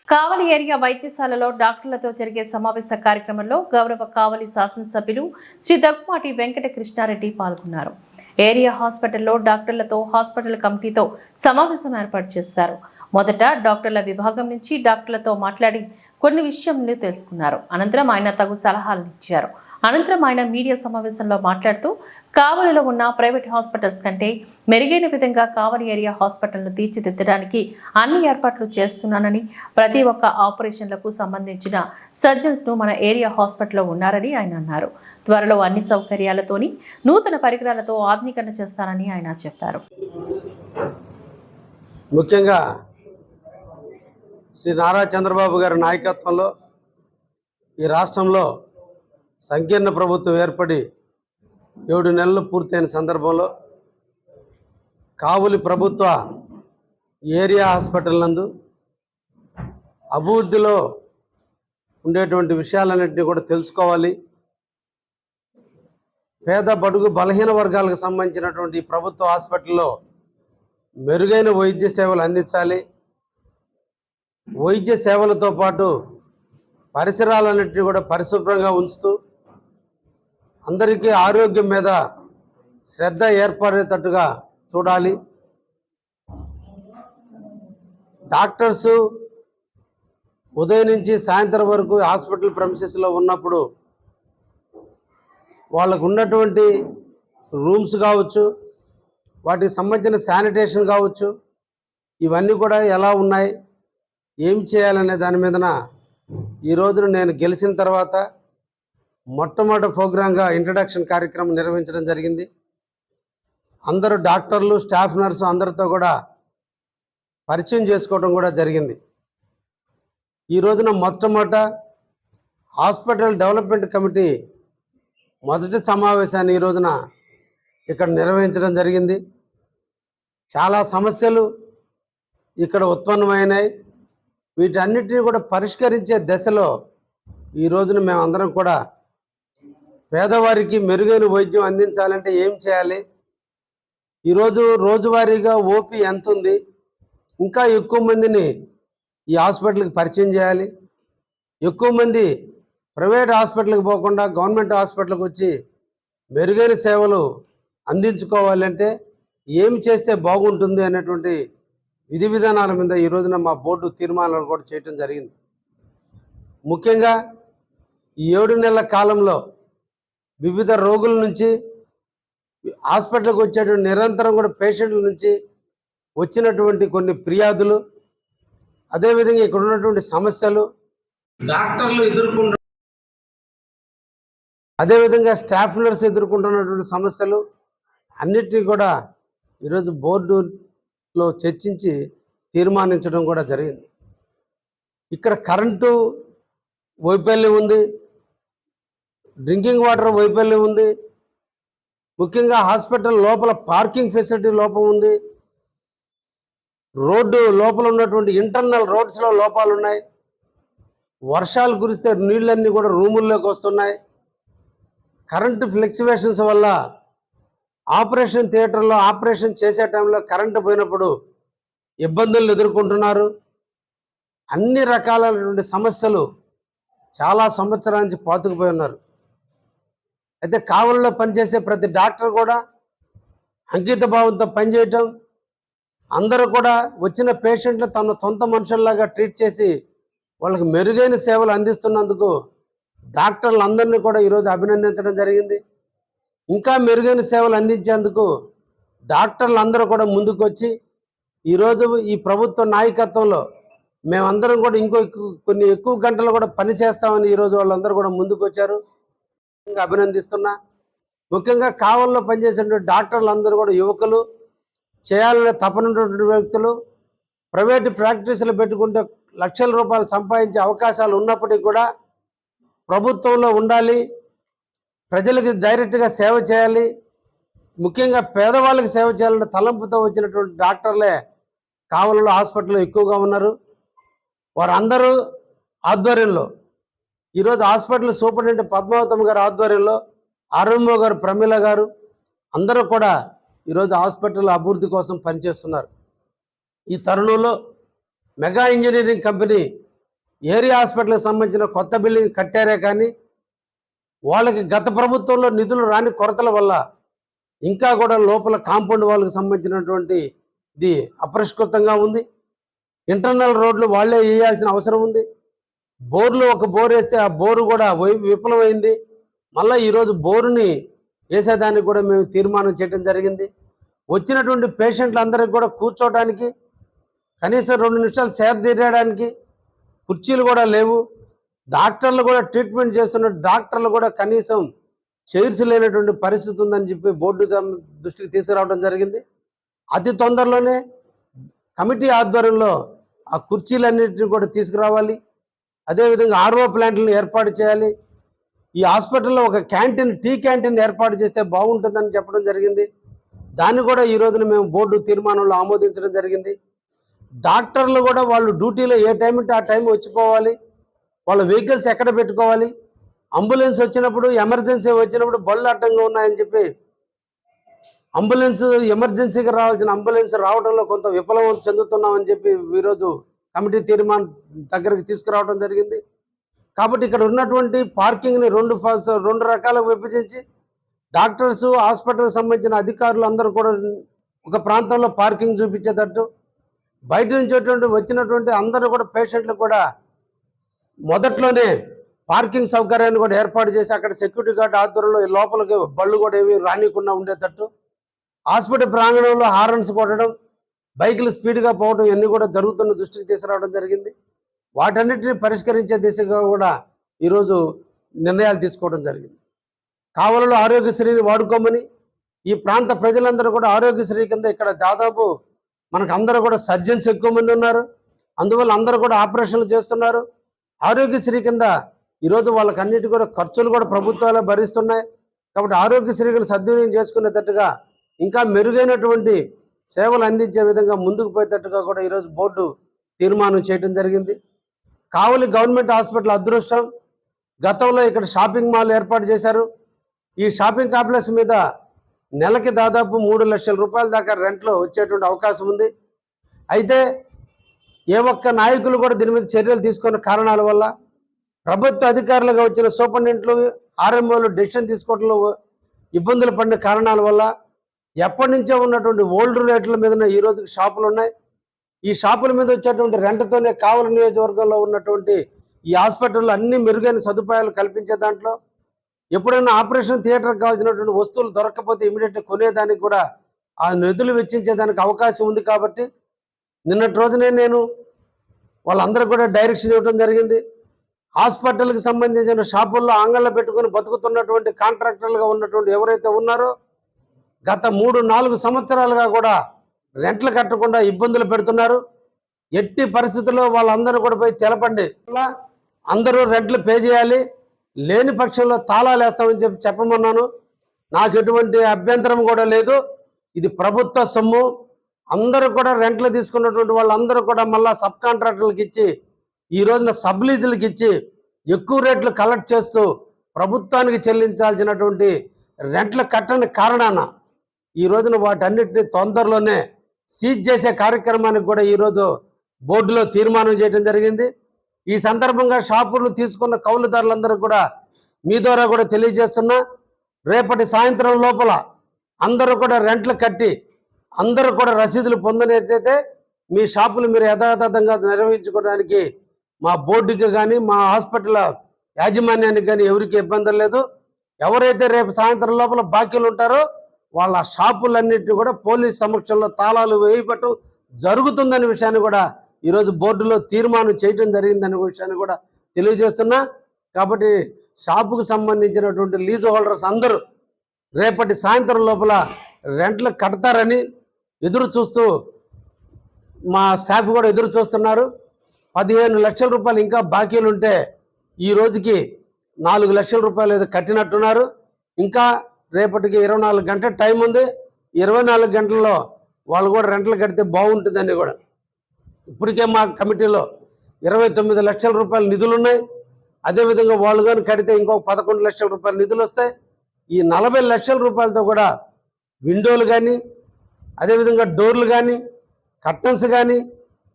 కావలి area వైద్యశాలలో డాక్టర్లతో జరిగే సమావేశ కార్యక్రమంలో గౌరవ కావలి శాసనసభ్యులు శ్రీ దగ్గుమాటి వెంకట కృష్ణారెడ్డి పాల్గొన్నారు. ఏరియా హాస్పిటల్లో డాక్టర్లతో హాస్పిటల్ కమిటీతో సమావేశం ఏర్పాటు చేశారు. మొదట డాక్టర్ల విభాగం నుంచి డాక్టర్లతో మాట్లాడి కొన్ని విషయాలను తెలుసుకున్నారు. అనంతరం ఆయన తగు సలహాలను ఇచ్చారు. అనంతరం ఆయన మీడియా సమావేశంలో మాట్లాడుతూ కావలిలో ఉన్న ప్రైవేట్ హాస్పిటల్స్ కంటే మెరుగైన విధంగా కావలి ఏరియా హాస్పిటల్ను తీర్చిదిద్దడానికి అన్ని ఏర్పాట్లు చేస్తున్నానని, ప్రతి ఒక్క ఆపరేషన్లకు సంబంధించిన సర్జన్స్ను మన ఏరియా హాస్పిటల్లో ఉన్నారని ఆయన అన్నారు. త్వరలో అన్ని సౌకర్యాలతోని నూతన పరికరాలతో ఆధునీకరణ చేస్తానని ఆయన చెప్పారు. ముఖ్యంగా శ్రీ నారా చంద్రబాబు గారి నాయకత్వంలో ఈ రాష్ట్రంలో సంకీర్ణ ప్రభుత్వం ఏర్పడి 7 నెలలు పూర్తయిన సందర్భంలో కావలి ప్రభుత్వ ఏరియా హాస్పిటల్ నందు అభివృద్ధిలో ఉండేటువంటి విషయాలన్నింటినీ కూడా తెలుసుకోవాలి. పేద బడుగు బలహీన వర్గాలకు సంబంధించినటువంటి ప్రభుత్వ హాస్పిటల్లో మెరుగైన వైద్య సేవలు అందించాలి. వైద్య సేవలతో పాటు పరిసరాలన్నింటినీ కూడా పరిశుభ్రంగా ఉంచుతూ అందరికీ ఆరోగ్యం మీద శ్రద్ధ ఏర్పడేటట్టుగా చూడాలి. డాక్టర్స్ ఉదయం నుంచి సాయంత్రం వరకు హాస్పిటల్ ప్రెమిసెస్లో ఉన్నప్పుడు వాళ్ళకు ఉన్నటువంటి రూమ్స్ కావచ్చు, వాటికి సంబంధించిన శానిటేషన్ కావచ్చు, ఇవన్నీ కూడా ఎలా ఉన్నాయి, ఏం చేయాలనే దాని మీదన ఈ రోజున నేను గెలిచిన తర్వాత మొట్టమొదటి ప్రోగ్రాంగా ఇంట్రడక్షన్ కార్యక్రమం నిర్వహించడం జరిగింది. అందరూ డాక్టర్లు, స్టాఫ్ నర్సు అందరితో కూడా పరిచయం చేసుకోవడం కూడా జరిగింది. ఈ రోజున మొట్టమొదట హాస్పిటల్ డెవలప్మెంట్ కమిటీ మొదటి సమావేశాన్ని ఈ రోజున ఇక్కడ నిర్వహించడం జరిగింది. చాలా సమస్యలు ఇక్కడ ఉత్పన్నమైనాయి. వీటన్నిటిని కూడా పరిష్కరించే దశలో ఈ రోజున మేమందరం కూడా పేదవారికి మెరుగైన వైద్యం అందించాలంటే ఏం చేయాలి, ఈరోజు రోజువారీగా ఓపీ ఎంత ఉంది, ఇంకా ఎక్కువ మందిని ఈ హాస్పిటల్కి పరిచయం చేయాలి. ఎక్కువ మంది ప్రైవేట్ హాస్పిటల్కి పోకుండా గవర్నమెంట్ హాస్పిటల్కి వచ్చి మెరుగైన సేవలు అందించుకోవాలంటే ఏం చేస్తే బాగుంటుంది అనేటువంటి విధి విధానాల మీద ఈ రోజున మా బోర్డు తీర్మానాలు కూడా చేయటం జరిగింది. ముఖ్యంగా ఈ 7 నెలల కాలంలో వివిధ రోగుల నుంచి హాస్పిటల్కి వచ్చేటువంటి నిరంతరం కూడా పేషెంట్ల నుంచి వచ్చినటువంటి కొన్ని ఫిర్యాదులు, అదేవిధంగా ఇక్కడ ఉన్నటువంటి సమస్యలు, డాక్టర్లు ఎదుర్కొంటున్న, అదేవిధంగా స్టాఫ్ నర్స్ ఎదుర్కొంటున్నటువంటి సమస్యలు అన్నిటినీ కూడా ఈరోజు బోర్డులో చర్చించి తీర్మానించడం కూడా జరిగింది. ఇక్కడ కరెంటు వైఫల్యం ఉంది, డ్రింకింగ్ వాటర్ వైఫల్యం ఉంది, ముఖ్యంగా హాస్పిటల్ లోపల పార్కింగ్ ఫెసిలిటీ లోపం ఉంది, రోడ్డు లోపల ఉన్నటువంటి ఇంటర్నల్ రోడ్స్లో లోపాలు ఉన్నాయి, వర్షాలు కురిస్తే నీళ్ళన్నీ కూడా రూముల్లోకి వస్తున్నాయి, కరెంటు ఫ్లక్చువేషన్స్ వల్ల ఆపరేషన్ థియేటర్లో ఆపరేషన్ చేసే టైంలో కరెంటు పోయినప్పుడు ఇబ్బందులు ఎదుర్కొంటున్నారు. అన్ని రకాలైనటువంటి సమస్యలు చాలా సంవత్సరాల నుంచి పాతుకుపోయి ఉన్నారు. అయితే కావలిలో పనిచేసే ప్రతి డాక్టర్ కూడా అంకిత భావంతో పనిచేయటం, అందరూ కూడా వచ్చిన పేషెంట్లు తమ సొంత మనుషుల్లాగా ట్రీట్ చేసి వాళ్ళకి మెరుగైన సేవలు అందిస్తున్నందుకు డాక్టర్లందరినీ కూడా ఈరోజు అభినందించడం జరిగింది. ఇంకా మెరుగైన సేవలు అందించేందుకు డాక్టర్లు అందరూ కూడా ముందుకు వచ్చి ఈరోజు ఈ ప్రభుత్వ నాయకత్వంలో మేమందరం కూడా కొన్ని ఎక్కువ గంటలు కూడా పని చేస్తామని ఈరోజు వాళ్ళందరూ కూడా ముందుకు వచ్చారు. అభినందిస్తున్నా. ముఖ్యంగా కావలిలో పనిచేసేటువంటి డాక్టర్లు అందరూ కూడా యువకులు, చేయాలనే తపనటువంటి వ్యక్తులు, ప్రైవేటు ప్రాక్టీసులు పెట్టుకుంటే లక్షల రూపాయలు సంపాదించే అవకాశాలు ఉన్నప్పటికీ కూడా ప్రభుత్వంలో ఉండాలి, ప్రజలకి డైరెక్ట్గా సేవ చేయాలి, ముఖ్యంగా పేదవాళ్ళకి సేవ చేయాలనే తలంపుతో వచ్చినటువంటి డాక్టర్లే కావలిలో హాస్పిటల్లో ఎక్కువగా ఉన్నారు. వారందరూ ఆధ్వర్యంలో ఈరోజు హాస్పిటల్ సూపరింటెండెంట్ పద్మావతమ్మ గారి ఆధ్వర్యంలో ఆర్ఎంఓ గారు, ప్రమీల గారు అందరూ కూడా ఈరోజు హాస్పిటల్ అభివృద్ధి కోసం పనిచేస్తున్నారు. ఈ తరుణంలో మెగా ఇంజనీరింగ్ కంపెనీ ఏరియా హాస్పిటల్కి సంబంధించిన కొత్త బిల్డింగ్ కట్టారే కానీ వాళ్ళకి గత ప్రభుత్వంలో నిధులు రాని కొరతల వల్ల ఇంకా కూడా లోపల కాంపౌండ్ వాళ్ళకి సంబంధించినటువంటి ఇది అపరిష్కృతంగా ఉంది. ఇంటర్నల్ రోడ్లు వాళ్ళే వేయాల్సిన అవసరం ఉంది. బోర్లు ఒక బోర్ వేస్తే ఆ బోరు కూడా విఫలమైంది. మళ్ళీ ఈరోజు బోరుని వేసేదానికి కూడా మేము తీర్మానం చేయడం జరిగింది. వచ్చినటువంటి పేషెంట్లందరికీ కూడా కూర్చోవడానికి కనీసం 2 నిమిషాలు సేద తీరడానికి కుర్చీలు కూడా లేవు. డాక్టర్లు కూడా ట్రీట్మెంట్ చేస్తున్న డాక్టర్లు కూడా కనీసం చైర్స్ లేనటువంటి పరిస్థితి ఉందని చెప్పి బోర్డు దృష్టికి తీసుకురావడం జరిగింది. అతి తొందరలోనే కమిటీ ఆధ్వర్యంలో ఆ కుర్చీలన్నింటినీ కూడా తీసుకురావాలి. అదేవిధంగా ఆర్ఓ ప్లాంట్లను ఏర్పాటు చేయాలి. ఈ హాస్పిటల్లో ఒక క్యాంటీన్, టీ క్యాంటీన్ ఏర్పాటు చేస్తే బాగుంటుందని చెప్పడం జరిగింది. దాన్ని కూడా ఈ రోజున మేము బోర్డు తీర్మానంలో ఆమోదించడం జరిగింది. డాక్టర్లు కూడా వాళ్ళు డ్యూటీలో ఏ టైం ఉంటే ఆ టైం వచ్చిపోవాలి. వాళ్ళ వెహికల్స్ ఎక్కడ పెట్టుకోవాలి, అంబులెన్స్ వచ్చినప్పుడు, ఎమర్జెన్సీ వచ్చినప్పుడు బళ్ళు అడ్డంగా ఉన్నాయని చెప్పి అంబులెన్స్, ఎమర్జెన్సీగా రావాల్సిన అంబులెన్స్ రావడంలో కొంత విఫలం చెందుతున్నామని చెప్పి ఈరోజు కమిటీ తీర్మానం దగ్గరికి తీసుకురావడం జరిగింది. కాబట్టి ఇక్కడ ఉన్నటువంటి పార్కింగ్ని రెండు రకాలుగా విభజించి డాక్టర్స్, హాస్పిటల్కి సంబంధించిన అధికారులు అందరూ కూడా ఒక ప్రాంతంలో పార్కింగ్ చూపించేటట్టు, బయట నుంచి వచ్చినటువంటి అందరూ కూడా పేషెంట్లు కూడా మొదట్లోనే పార్కింగ్ సౌకర్యాన్ని కూడా ఏర్పాటు చేసి అక్కడ సెక్యూరిటీ గార్డ్ ఆధ్వర్యంలో లోపలికి బళ్ళు కూడా ఏవి రానికుండా ఉండేటట్టు, హాస్పిటల్ ప్రాంగణంలో హారన్స్ కొట్టడం, బైకులు స్పీడ్గా పోవడం ఇవన్నీ కూడా జరుగుతున్న దృష్టికి తీసుకురావడం జరిగింది. వాటన్నిటిని పరిష్కరించే దిశగా కూడా ఈరోజు నిర్ణయాలు తీసుకోవడం జరిగింది. కావలలో ఆరోగ్యశ్రీని వాడుకోమని ఈ ప్రాంత ప్రజలందరూ కూడా ఆరోగ్యశ్రీ కింద ఇక్కడ దాదాపు మనకు అందరూ కూడా సర్జన్స్ ఎక్కువ మంది ఉన్నారు. అందువల్ల అందరూ కూడా ఆపరేషన్లు చేస్తున్నారు. ఆరోగ్యశ్రీ కింద ఈరోజు వాళ్ళకి అన్నిటి కూడా ఖర్చులు కూడా ప్రభుత్వాలే భరిస్తున్నాయి. కాబట్టి ఆరోగ్యశ్రీని సద్వినియోగం చేసుకునేటట్టుగా ఇంకా మెరుగైనటువంటి సేవలు అందించే విధంగా ముందుకు పోయేటట్టుగా కూడా ఈరోజు బోర్డు తీర్మానం చేయడం జరిగింది. కావలి గవర్నమెంట్ హాస్పిటల్ అదృష్టం, గతంలో ఇక్కడ షాపింగ్ మాల్ ఏర్పాటు చేశారు. ఈ షాపింగ్ కాంప్లెక్స్ మీద నెలకి దాదాపు 3 లక్షల రూపాయల దాకా రెంట్లో వచ్చేటువంటి అవకాశం ఉంది. అయితే ఏ ఒక్క నాయకులు కూడా దీని మీద చర్యలు తీసుకున్న కారణాల వల్ల ప్రభుత్వ అధికారులుగా వచ్చిన సూపరింటెండెంట్లు, ఆర్ఎంఓలు డెసిషన్ తీసుకోవడంలో ఇబ్బందులు పడిన కారణాల వల్ల ఎప్పటి నుంచో ఉన్నటువంటి ఓల్డ్ రేట్ల మీద ఈ రోజుకి షాపులు ఉన్నాయి. ఈ షాపుల మీద వచ్చేటువంటి రెంట్తోనే కావలి నియోజకవర్గంలో ఉన్నటువంటి ఈ హాస్పిటల్లో అన్ని మెరుగైన సదుపాయాలు కల్పించే దాంట్లో ఎప్పుడైనా ఆపరేషన్ థియేటర్కి కావాల్సినటువంటి వస్తువులు దొరకకపోతే ఇమీడియట్గా కొనేదానికి కూడా ఆ నిధులు వెచ్చించేదానికి అవకాశం ఉంది. కాబట్టి నిన్నటి రోజునే నేను వాళ్ళందరూ కూడా డైరెక్షన్ ఇవ్వడం జరిగింది. హాస్పిటల్కి సంబంధించిన షాపుల్లో ఆంగళ్ళు పెట్టుకొని బతుకుతున్నటువంటి కాంట్రాక్టర్లుగా ఉన్నటువంటి ఎవరైతే ఉన్నారో గత 3-4 సంవత్సరాలుగా కూడా రెంట్లు కట్టకుండా ఇబ్బందులు పెడుతున్నారు. ఎట్టి పరిస్థితుల్లో వాళ్ళందరూ కూడా పోయి తెలపండి, అందరూ రెంట్లు పే చేయాలి, లేని పక్షంలో తాళాలు వేస్తామని చెప్పమన్నాను. నాకు ఎటువంటి అభ్యంతరం కూడా లేదు. ఇది ప్రభుత్వ సొమ్ము. అందరూ కూడా రెంట్లు తీసుకున్నటువంటి వాళ్ళందరూ కూడా మళ్ళీ సబ్ కాంట్రాక్టర్లకు ఇచ్చి ఈ రోజున సబ్లీజులకు ఇచ్చి ఎక్కువ రేట్లు కలెక్ట్ చేస్తూ ప్రభుత్వానికి చెల్లించాల్సినటువంటి రెంట్లు కట్టని కారణాన ఈ రోజున వాటన్నిటిని తొందరలోనే సీజ్ చేసే కార్యక్రమానికి కూడా ఈరోజు బోర్డులో తీర్మానం చేయడం జరిగింది. ఈ సందర్భంగా షాపులు తీసుకున్న కౌలుదారులందరూ కూడా మీ ద్వారా కూడా తెలియజేస్తున్నా, రేపటి సాయంత్రం లోపల అందరూ కూడా రెంట్లు కట్టి అందరూ కూడా రసీదులు పొందనైతే మీ షాపులు మీరు యథాతథంగా నిర్వహించుకోవడానికి మా బోర్డుకి కానీ మా హాస్పిటల్ యాజమాన్యానికి కానీ ఎవరికి ఇబ్బంది లేదు. ఎవరైతే రేపు సాయంత్రం లోపల బాకీలు ఉంటారో వాళ్ళ షాపులన్నింటినీ కూడా పోలీస్ సమక్షంలో తాళాలు వేయబట్టు జరుగుతుందనే విషయాన్ని కూడా ఈరోజు బోర్డులో తీర్మానం చేయడం జరిగిందనే విషయాన్ని కూడా తెలియజేస్తున్నా. కాబట్టి షాపుకు సంబంధించినటువంటి లీజు హోల్డర్స్ అందరూ రేపటి సాయంత్రం లోపల రెంట్లు కడతారని ఎదురు చూస్తూ మా స్టాఫ్ కూడా ఎదురు చూస్తున్నారు. 15 లక్షల రూపాయలు ఇంకా బాకీలు ఉంటే ఈ రోజుకి 4 లక్షల రూపాయలు ఏదో కట్టినట్టున్నారు. ఇంకా రేపటికి 24 గంటల టైం ఉంది. 24 గంటల్లో వాళ్ళు కూడా రెంట్లు కడితే బాగుంటుందని కూడా ఇప్పటికే మా కమిటీలో 29 లక్షల రూపాయల నిధులు ఉన్నాయి. అదేవిధంగా వాళ్ళు కానీ కడితే ఇంకొక 11 లక్షల రూపాయల నిధులు వస్తాయి. ఈ 40 లక్షల రూపాయలతో కూడా విండోలు కానీ, అదేవిధంగా డోర్లు కానీ, కర్టన్స్ కానీ,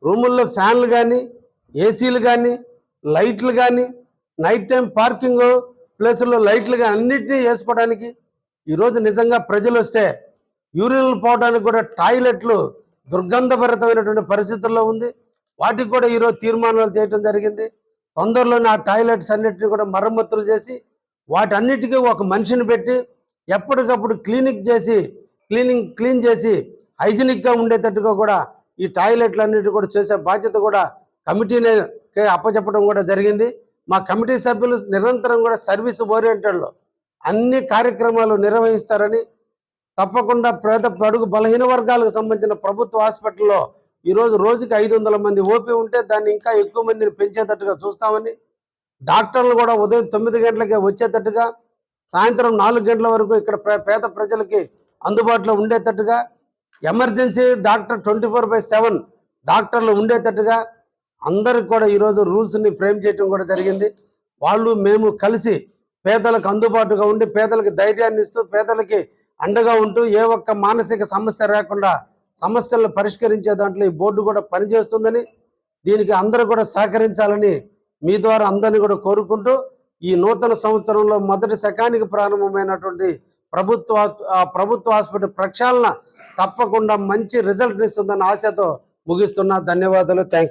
రూముల్లో ఫ్యాన్లు కానీ, ఏసీలు కానీ, లైట్లు కానీ నైట్ టైం పార్కింగ్ ప్లేసుల్లో లైట్లు కానీ అన్నిటినీ వేసుకోవడానికి ఈరోజు నిజంగా ప్రజలు వస్తే యూరిన్లు పోవడానికి కూడా టాయిలెట్లు దుర్గంధభరితమైనటువంటి పరిస్థితుల్లో ఉంది. వాటికి కూడా ఈరోజు తీర్మానాలు చేయడం జరిగింది. తొందరలోనే ఆ టాయిలెట్స్ అన్నిటిని కూడా మరమ్మతులు చేసి వాటన్నిటికీ ఒక మనిషిని పెట్టి ఎప్పటికప్పుడు క్లీన్ చేసి హైజీనిక్గా ఉండేటట్టుగా కూడా ఈ టాయిలెట్లు అన్నిటి కూడా చేసే బాధ్యత కూడా కమిటీనే అప్పచెప్పడం కూడా జరిగింది. మా కమిటీ సభ్యులు నిరంతరం కూడా సర్వీస్ ఓరియంటెడ్లో అన్ని కార్యక్రమాలు నిర్వహిస్తారని, తప్పకుండా పేద బడుగు బలహీన వర్గాలకు సంబంధించిన ప్రభుత్వ హాస్పిటల్లో ఈరోజు రోజుకి 500 మంది ఓపీ ఉంటే దాన్ని ఇంకా ఎక్కువ మందిని పెంచేటట్టుగా చూస్తామని, డాక్టర్లు కూడా ఉదయం 9 గంటలకే వచ్చేటట్టుగా, సాయంత్రం 4 గంటల వరకు ఇక్కడ పేద ప్రజలకి అందుబాటులో ఉండేటట్టుగా, ఎమర్జెన్సీ డాక్టర్ 24/7 డాక్టర్లు ఉండేటట్టుగా అందరికి కూడా ఈరోజు రూల్స్ని ఫ్రేమ్ చేయడం కూడా జరిగింది. వాళ్ళు మేము కలిసి పేదలకు అందుబాటుగా ఉండి పేదలకు ధైర్యాన్ని ఇస్తూ పేదలకి అండగా ఉంటూ ఏ ఒక్క మానసిక సమస్య రాకుండా సమస్యలను పరిష్కరించే దాంట్లో ఈ బోర్డు కూడా పనిచేస్తుందని, దీనికి అందరూ కూడా సహకరించాలని మీ ద్వారా అందరినీ కూడా కోరుకుంటూ, ఈ నూతన సంవత్సరంలో మొదటి శకానికి ప్రారంభమైనటువంటి ప్రభుత్వ హాస్పిటల్ ప్రక్షాళన తప్పకుండా మంచి రిజల్ట్ ఇస్తుందన్న ఆశతో ముగిస్తున్నా. ధన్యవాదాలు. Thank you.